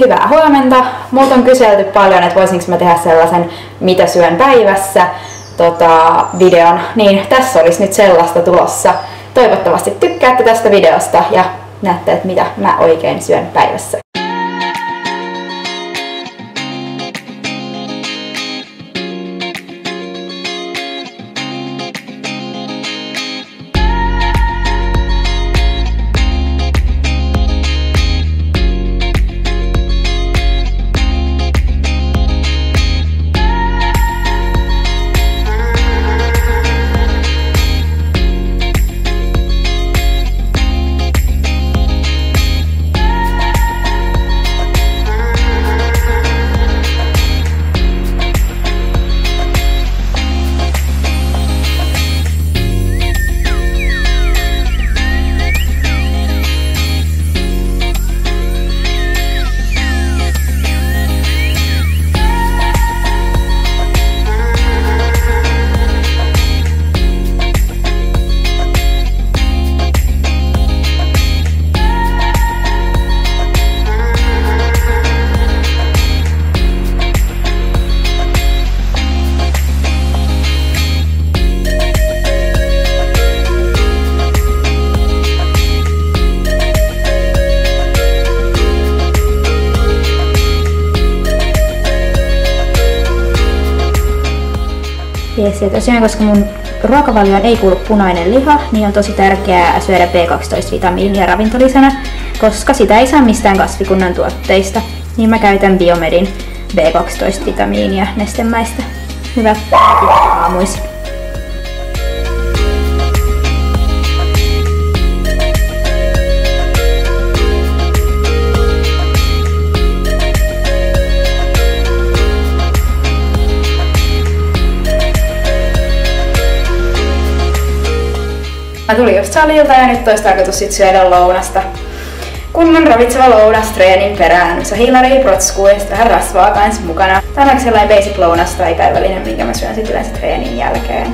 Hyvää huomenta. Multa on kyselty paljon, että voisinko mä tehdä sellaisen mitä syön päivässä videon, niin tässä olisi nyt sellaista tulossa. Toivottavasti tykkäätte tästä videosta ja näette, että mitä mä oikein syön päivässä. Yes, ja tosiaan, koska mun ruokavalioon ei kuulu punainen liha, niin on tosi tärkeää syödä B12-vitamiinia ravintolisänä, koska sitä ei saa mistään kasvikunnan tuotteista, niin mä käytän Biomedin B12-vitamiinia nestemäistä. Hyvät aamuisin. Mä tulin just salilta ja nyt olisi tarkoitus sit syödä lounasta. Kunnon ravitseva lounas treenin perään. Se hiilari, protskuu ja vähän rasvaa kans mukana. Tää on sellainen basic lounas tai päivällinen, minkä mä syön sit yleensä treenin jälkeen.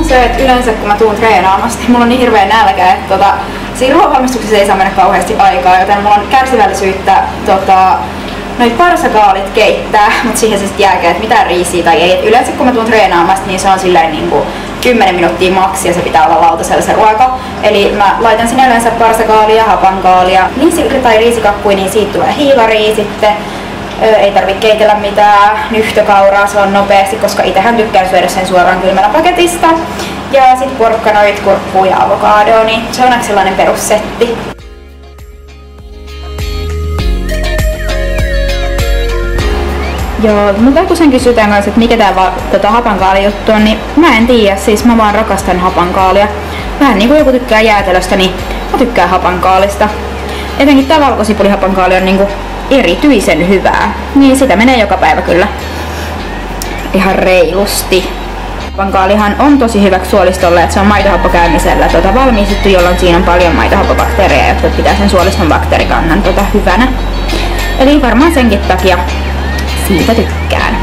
Se, että yleensä kun mä tuun treenaamasta, niin mulla on niin hirveä nälkä, että siinä ruoanvalmistuksessa ei saa mennä kauheasti aikaa, joten mulla on kärsivällisyyttä noit parsakaalit keittää, mutta siihen siis jääkää, että mitään riisiä tai ei. Et yleensä kun mä tuun treenaamasta, niin se on silleen niinku 10 minuuttia maksi ja se pitää olla lautasella se ruoka. Eli mä laitan sinne yleensä parsakaalia, hapankaalia, tai riisikakkuja, niin siitä tulee hiilaria sitten. Ei tarvitse keitellä mitään nyhtökauraa, se on nopeasti, koska itsehän tykkään syödä sen suoraan kylmänä paketista. Ja sit porkkanoit, kurkkuu ja avokadoa, niin se on sellainen perussetti. Joo, mutta kun kysytään kanssa, että mikä tää hapankaali-juttu on, niin mä en tiedä, siis mä vaan rakastan hapankaalia. Vähän niin kuin joku tykkää jäätelöstä, niin mä tykkään hapankaalista. Etenkin tää valkosipulihapankaali on niinku erityisen hyvää, niin sitä menee joka päivä kyllä ihan reilusti. Hapankaalihan on tosi hyväksi suolistolle, että se on maitohappokäymisellä valmistettu, jolloin siinä on paljon maitohappobakteereja, jotka pitää sen suoliston bakteerikannan hyvänä. Eli varmaan senkin takia siitä tykkään.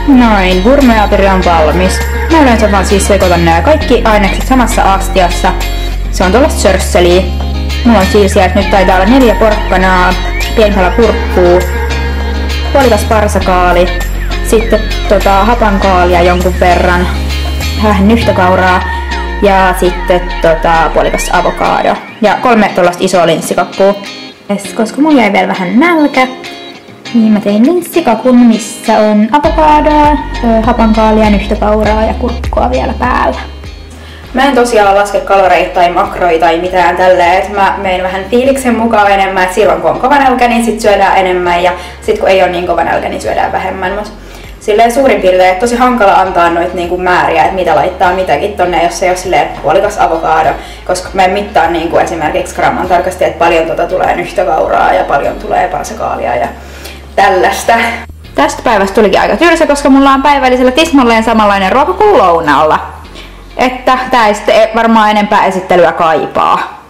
Noin, gourmet-ateria on valmis. Mä yleensä vaan siis sekoitan nämä kaikki ainekset samassa astiassa. Se on tuollaista sörsseliä. Mulla on siis sieltä nyt taitaa olla 4 porkkanaa, pieni pala kurkkuu, puolikas parsakaali, sitten hapankaalia jonkun verran, vähän nyhtökauraa ja sitten puolikas avokado ja 3 tuollaista isoa linssikakkua. Koska mulla jäi vielä vähän nälkä, niin mä tein linssikakun, missä on avokadoa, hapankaalia, nyhtökauraa ja kurkkua vielä päällä. Mä en tosiaan laske kaloreita tai makroita tai mitään tälleen, että mä menen vähän fiiliksen mukaan enemmän, että silloin kun on kova nälkä, niin sit syödään enemmän ja sit kun ei ole niin kova nälkä, niin syödään vähemmän. Mut silleen suurin piirtein, että tosi hankala antaa noita niinku määriä, että mitä laittaa mitäkin tonne, jos ei ole silleen puolikas avokado, koska mä en mittaa niinku esimerkiksi gramman tarkasti, että paljon tulee nyhtökauraa ja paljon tulee parsakaalia ja tällaista. Tästä päivästä tulikin aika tylsä, koska mulla on päivällisellä tismalleen samanlainen ruoka kuin lounaalla. Että tää ei sitten varmaan enempää esittelyä kaipaa.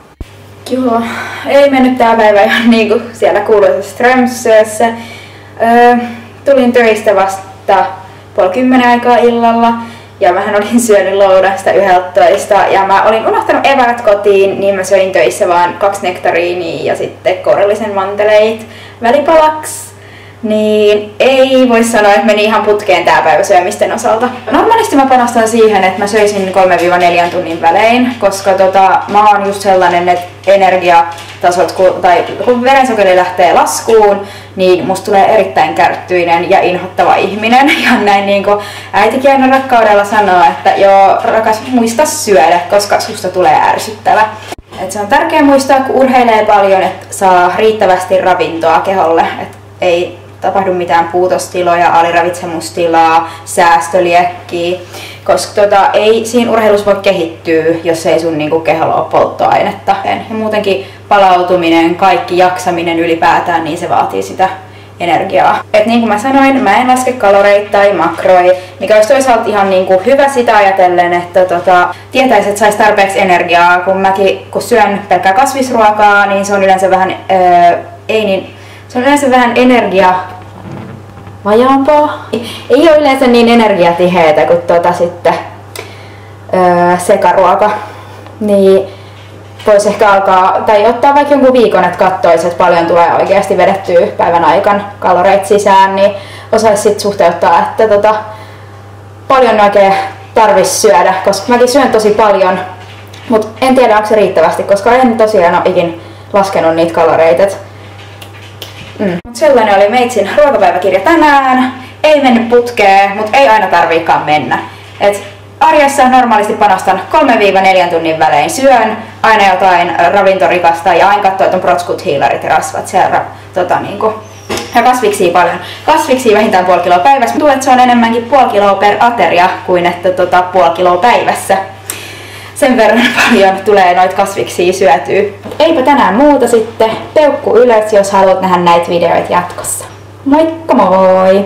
Joo, ei mennyt tää päivä ihan niinku siellä kuuluisessa Strömsössä. tulin töistä vasta 9:30 aikaa illalla. Ja mähän olin syönyt lounasta 11 ja mä olin unohtanut eväät kotiin, niin mä söin töissä vaan 2 nektariinia ja sitten kourallisen manteleit välipalaksi. Niin ei voi sanoa, että meni ihan putkeen tää päivä syömisten osalta. Normaalisti mä panostan siihen, että mä söisin 3-4 tunnin välein, koska mä oon just sellainen, että energiatasot, kun verensokeri lähtee laskuun, niin musta tulee erittäin kärttyinen ja inhottava ihminen. Ja näin niin kuin äitikin aina rakkaudella sanoo, että joo, rakas, muista syödä, koska susta tulee ärsyttävä. Et se on tärkeää muistaa, kun urheilee paljon, että saa riittävästi ravintoa keholle. Et ei tapahdu mitään puutostiloja, aliravitsemustilaa, säästöliekkiä, koska ei siinä urheilussa voi kehittyä, jos ei sun niinku keholla ole polttoainetta. Ja muutenkin palautuminen, kaikki jaksaminen ylipäätään, niin se vaatii sitä energiaa. Et niin kuin mä sanoin, mä en laske kaloreita tai makroja, mikä olisi toisaalta ihan niinku hyvä sitä ajatellen, että tietäisi, että saisi tarpeeksi energiaa. Kun syön pelkkää kasvisruokaa, niin se on yleensä vähän, se on yleensä vähän vajaampaa. Ei ole yleensä niin energiatiheitä kuin sitten sekaruoka. Niin voisi ehkä alkaa, tai ottaa vaikka jonkun viikon, että katsoisi, että paljon tulee oikeasti vedettyä päivän aikana kaloreita sisään, niin osaisi sitten suhteuttaa, että paljon oikein tarvitsisi syödä, koska mäkin syön tosi paljon, mutta en tiedä, onko se riittävästi, koska en tosiaan ole ikin laskenut niitä kaloreita. Sellainen oli meitsin ruokapäiväkirja tänään. Ei mennyt putkeen, mutta ei aina tarviikaan mennä. Arjessa normaalisti panostan 3-4 tunnin välein. Syön aina jotain ravintorikasta ja aina katsoo, että on protskut, hiilarit ja rasvat siellä. Ja kasviksia paljon. Kasviksia vähintään 0,5 kiloa päivässä. Tuntuu, että se on enemmänkin 0,5 kiloa per ateria kuin että 0,5 kiloa päivässä. Sen verran paljon tulee noita kasviksia syötyä. Eipä tänään muuta sitten. Peukku ylös, jos haluat nähdä näitä videoita jatkossa. Moikka moi!